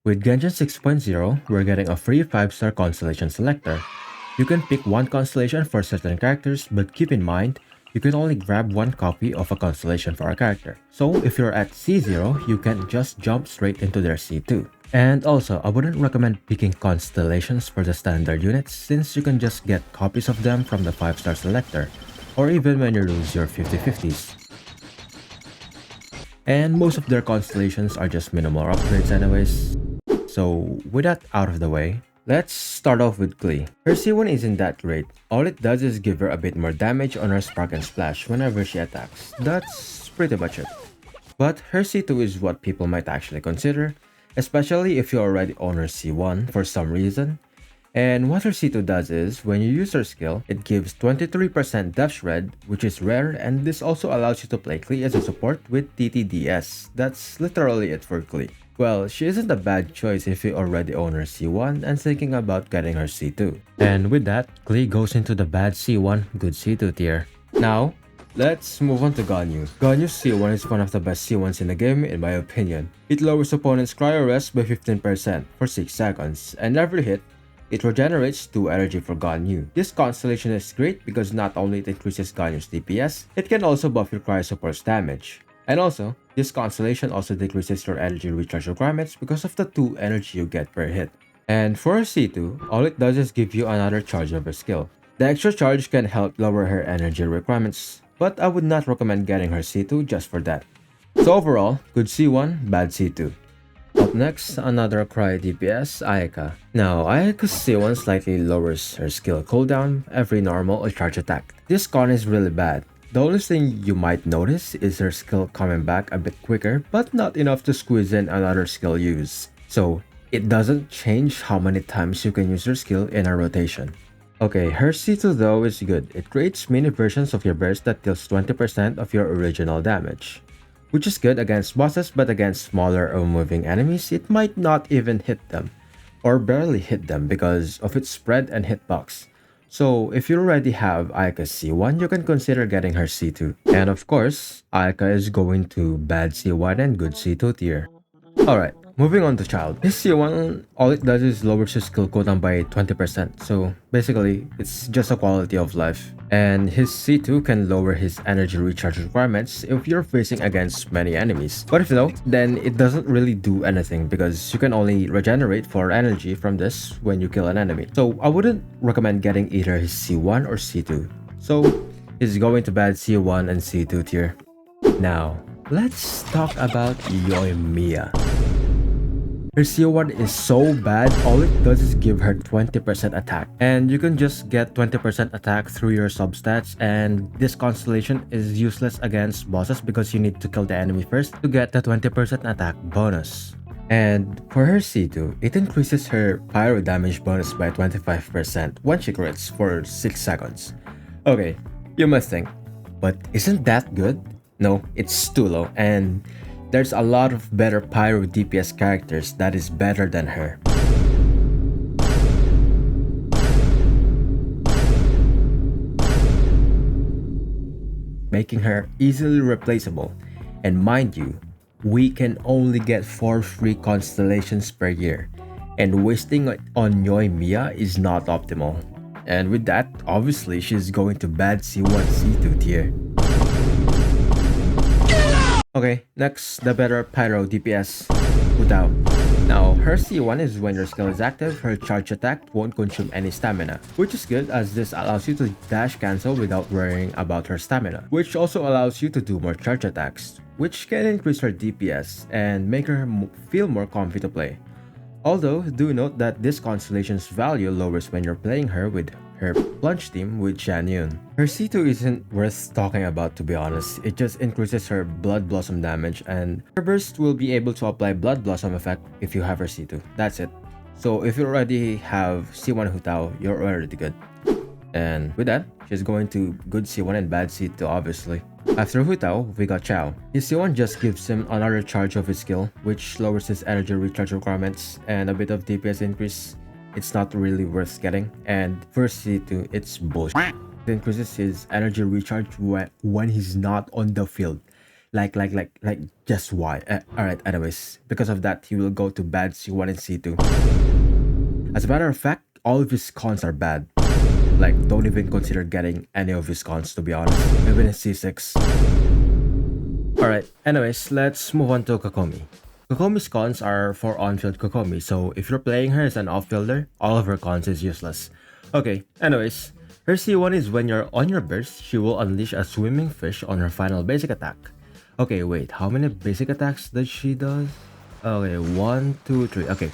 With Genshin 6.0, we're getting a free 5-star constellation selector. You can pick one constellation for certain characters, but keep in mind, you can only grab one copy of a constellation for a character. So if you're at C0, you can just jump straight into their C2. And also, I wouldn't recommend picking constellations for the standard units since you can just get copies of them from the 5-star selector, or even when you lose your 50/50s. And most of their constellations are just minimal upgrades anyways. So with that out of the way, let's start off with Klee. Her C1 isn't that great. All it does is give her a bit more damage on her Spark and Splash whenever she attacks. That's pretty much it. But her C2 is what people might actually consider, especially if you already own her C1 for some reason. And what her C2 does is, when you use her skill, it gives 23% depth shred, which is rare, and this also allows you to play Klee as a support with TTDS. That's literally it for Klee. Well, she isn't a bad choice if you already own her C1 and thinking about getting her C2. And with that, Klee goes into the bad C1, good C2 tier. Now, let's move on to Ganyu. Ganyu's C1 is one of the best C1s in the game in my opinion. It lowers opponent's cryo rest by 15% for 6 seconds, and every hit, it regenerates 2 energy for Ganyu. This constellation is great because not only it increases Ganyu's DPS, it can also buff your cryo support's damage. And also, this constellation also decreases your energy recharge requirements because of the 2 energy you get per hit. And for her C2, all it does is give you another charge of her skill. The extra charge can help lower her energy requirements, but I would not recommend getting her C2 just for that. So overall, good C1, bad C2. Up next, another cryo DPS, Ayaka. Now, Ayaka's C1 slightly lowers her skill cooldown every normal or charge attack. This con is really bad. The only thing you might notice is her skill coming back a bit quicker, but not enough to squeeze in another skill use. So, it doesn't change how many times you can use her skill in a rotation. Okay, her C2 though is good. It creates mini versions of your burst that deals 20% of your original damage, which is good against bosses, but against smaller or moving enemies, it might not even hit them, or barely hit them because of its spread and hitbox. So if you already have Ayaka's C1, you can consider getting her C2. And of course, Ayaka is going to bad C1 and good C2 tier. Alright, moving on to Childe. His C1, all it does is lowers his skill cooldown by 20%, so basically, it's just a quality of life. And his C2 can lower his energy recharge requirements if you're facing against many enemies. But if no, then it doesn't really do anything because you can only regenerate 4 energy from this when you kill an enemy. So I wouldn't recommend getting either his C1 or C2. So he's going to bad C1 and C2 tier. Now, let's talk about Yoimiya. Her C1 is so bad, all it does is give her 20% attack. And you can just get 20% attack through your substats, and this constellation is useless against bosses because you need to kill the enemy first to get the 20% attack bonus. And for her C2, it increases her pyro damage bonus by 25% when she crits for 6 seconds. Okay, you must think, but isn't that good? No, it's too low, and there's a lot of better pyro DPS characters that is better than her. Making her easily replaceable. And mind you, we can only get 4 free constellations per year, and wasting it on Yoimiya is not optimal. And with that, obviously she's going to bad C1 C2 tier. Okay, next, the better pyro DPS, Utao. Now, her C1 is when your skill is active, her charge attack won't consume any stamina, which is good as this allows you to dash cancel without worrying about her stamina, which also allows you to do more charge attacks, which can increase her DPS and make her feel more comfy to play. Although, do note that this constellation's value lowers when you're playing her with her plunge team with Shenhe. Her C2 isn't worth talking about, to be honest. It just increases her Blood Blossom damage, and her burst will be able to apply Blood Blossom effect if you have her C2. That's it. So if you already have C1 Hutao, you're already good. And with that, she's going to good C1 and bad C2 obviously. After Hutao, we got Xiao. His C1 just gives him another charge of his skill, which lowers his energy recharge requirements and a bit of DPS increase. It's not really worth getting. And for C2, it's bullshit. It increases his energy recharge when he's not on the field. Like, just why? Alright, anyways, because of that, he will go to bad C1 and C2. As a matter of fact, all of his cons are bad. Like, don't even consider getting any of his cons, to be honest. Even his C6. Alright, anyways, let's move on to Kokomi. Kokomi's cons are for on-field Kokomi, so if you're playing her as an off-fielder, all of her cons is useless. Okay, anyways, her C1 is when you're on your burst, she will unleash a swimming fish on her final basic attack. Okay, wait, how many basic attacks does she does? Okay, 1, 2, 3, okay.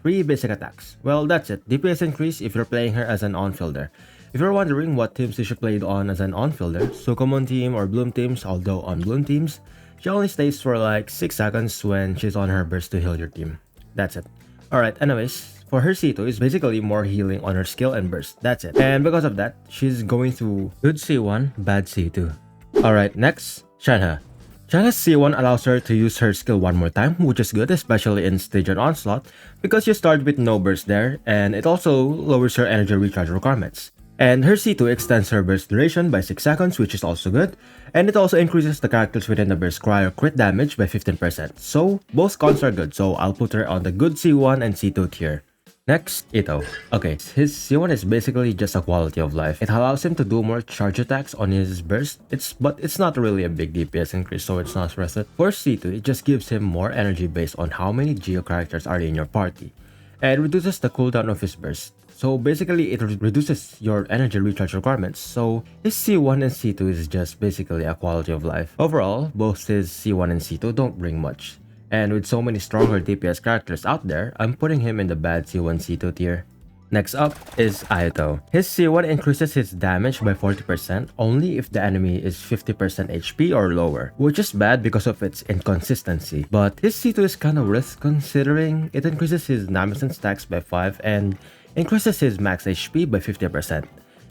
3 basic attacks. Well, that's it. DPS increase if you're playing her as an on-fielder. If you're wondering what teams you should play it on as an on-fielder, Sukomon team or Bloom teams, although on Bloom teams, she only stays for like 6 seconds when she's on her burst to heal your team. That's it. Alright, anyways, for her C2 is basically more healing on her skill and burst. That's it. And because of that, she's going through good C1, bad C2. Alright, next, Shenhe. Shenhe's C1 allows her to use her skill one more time, which is good, especially in Stage and Onslaught, because you start with no burst there, and it also lowers her energy recharge requirements. And her C2 extends her burst duration by 6 seconds, which is also good, and it also increases the characters within the burst cryo crit damage by 15%. So, both cons are good, so I'll put her on the good C1 and C2 tier. Next, Itto. Okay, his C1 is basically just a quality of life. It allows him to do more charge attacks on his burst, but it's not really a big DPS increase, so it's not worth it. For C2, it just gives him more energy based on how many Geo characters are in your party, and reduces the cooldown of his burst. So basically, it reduces your energy recharge requirements, so his C1 and C2 is just basically a quality of life. Overall, both his C1 and C2 don't bring much. And with so many stronger DPS characters out there, I'm putting him in the bad C1 C2 tier. Next up is Ayato. His C1 increases his damage by 40% only if the enemy is 50% HP or lower, which is bad because of its inconsistency. But his C2 is kinda worth considering. It increases his Namison stacks by 5 and increases his max HP by 50%.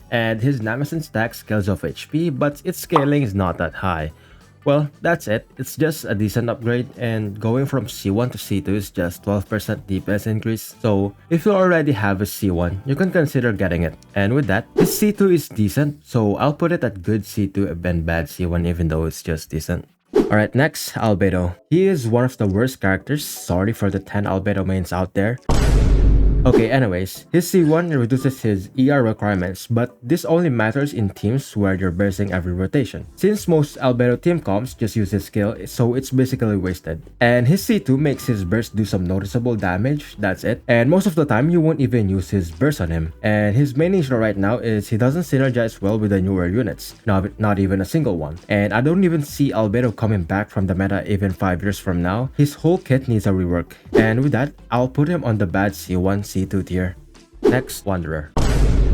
And his Namison stack scales off HP, but its scaling is not that high. Well, that's it. It's just a decent upgrade, and going from C1 to C2 is just 12% DPS increase. So if you already have a C1, you can consider getting it. And with that, this C2 is decent, so I'll put it at good C2 and bad C1 even though it's just decent. Alright, next, Albedo. He is one of the worst characters. Sorry for the 10 Albedo mains out there. Okay, anyways, his C1 reduces his ER requirements, but this only matters in teams where you're bursting every rotation. Since most Albedo team comps just use his skill, so it's basically wasted. And his C2 makes his burst do some noticeable damage, that's it. And most of the time, you won't even use his burst on him. And his main issue right now is he doesn't synergize well with the newer units, not even a single one. And I don't even see Albedo coming back from the meta even 5 years from now. His whole kit needs a rework. And with that, I'll put him on the bad C1 C2 tier. Next, Wanderer.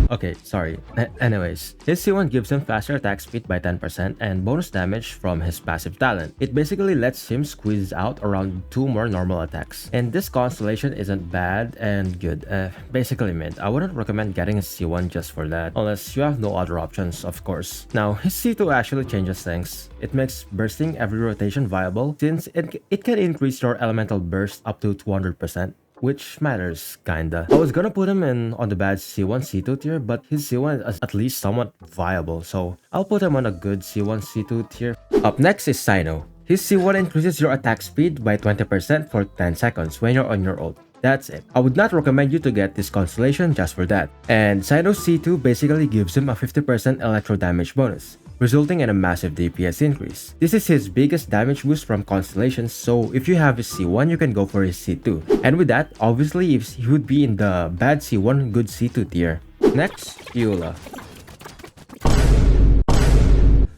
Okay, sorry. Anyways, his C1 gives him faster attack speed by 10% and bonus damage from his passive talent. It basically lets him squeeze out around 2 more normal attacks. And this constellation isn't bad and good. Basically mid. I wouldn't recommend getting a C1 just for that, unless you have no other options, of course. Now, his C2 actually changes things. It makes bursting every rotation viable, since it can increase your elemental burst up to 200%. Which matters, kinda. I was gonna put him on the bad C1 C2 tier, but his C1 is at least somewhat viable, so I'll put him on a good C1 C2 tier. Up next is Cyno. His C1 increases your attack speed by 20% for 10 seconds when you're on your ult. That's it. I would not recommend you to get this constellation just for that. And Cyno's C2 basically gives him a 50% electro damage bonus, resulting in a massive DPS increase. This is his biggest damage boost from Constellations, so if you have his C1, you can go for his C2. And with that, obviously he would be in the bad C1, good C2 tier. Next, Eula.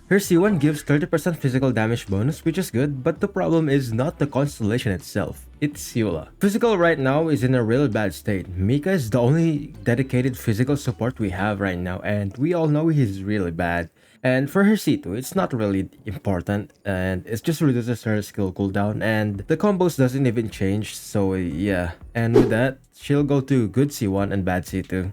Her C1 gives 30% physical damage bonus, which is good, but the problem is not the constellation itself, it's Eula. Physical right now is in a real bad state. Mika is the only dedicated physical support we have right now, and we all know he's really bad. And for her C2, it's not really important, and it just reduces her skill cooldown, and the combos doesn't even change, so yeah. And with that, she'll go to good C1 and bad C2.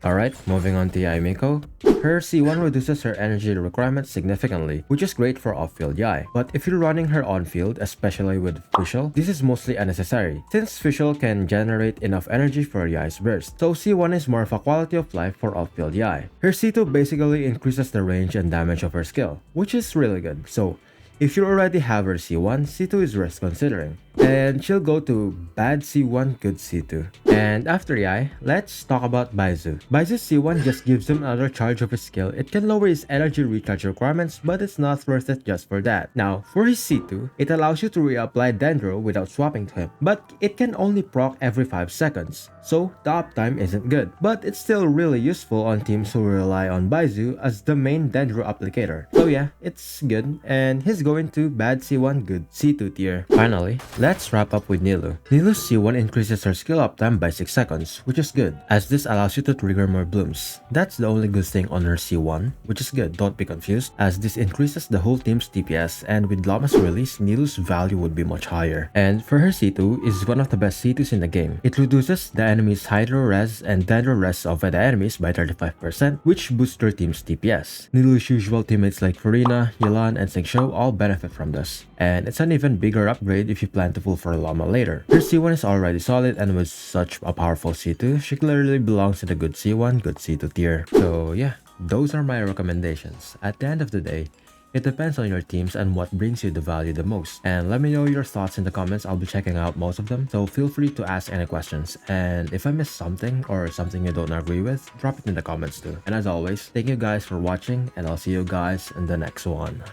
Alright, moving on to Yoimiya. Her C1 reduces her energy requirements significantly, which is great for off-field Yai. But if you're running her on-field, especially with Fischl, this is mostly unnecessary, since Fischl can generate enough energy for Yai's burst. So C1 is more of a quality of life for off-field Yai. Her C2 basically increases the range and damage of her skill, which is really good. So If you already have her C1, C2 is worth considering. And she'll go to bad C1, good C2. And after Yai, let's talk about Baizhu. Baizu's C1 just gives him another charge of his skill. It can lower his energy recharge requirements, but it's not worth it just for that. Now, for his C2, it allows you to reapply Dendro without swapping to him, but it can only proc every 5 seconds, so the uptime isn't good. But it's still really useful on teams who rely on Baizhu as the main Dendro applicator. So yeah, it's good, and he's going to bad C1, good C2 tier. Finally, let's wrap up with Nilou. Nilou's C1 increases her skill uptime by 6 seconds, which is good, as this allows you to trigger more blooms. That's the only good thing on her C1, which is good, don't be confused, as this increases the whole team's DPS, and with Llama's release, Nilou's value would be much higher. And for her C2 is one of the best C2s in the game. It reduces the enemy's Hydro Res and Dendro Res of the enemies by 35%, which boosts their team's DPS. Nilou's usual teammates like Farina, Yelan, and Xiao all benefit from this, and it's an even bigger upgrade if you plan to pull for Llama later. Her C1 is already solid, and with such a powerful C2, she clearly belongs in the good C1, good C2 tier. So yeah, those are my recommendations. At the end of the day, it depends on your teams and what brings you the value the most. And let me know your thoughts in the comments. I'll be checking out most of them, so feel free to ask any questions. And if I missed something or something you don't agree with, drop it in the comments too. And as always, thank you guys for watching, and I'll see you guys in the next one.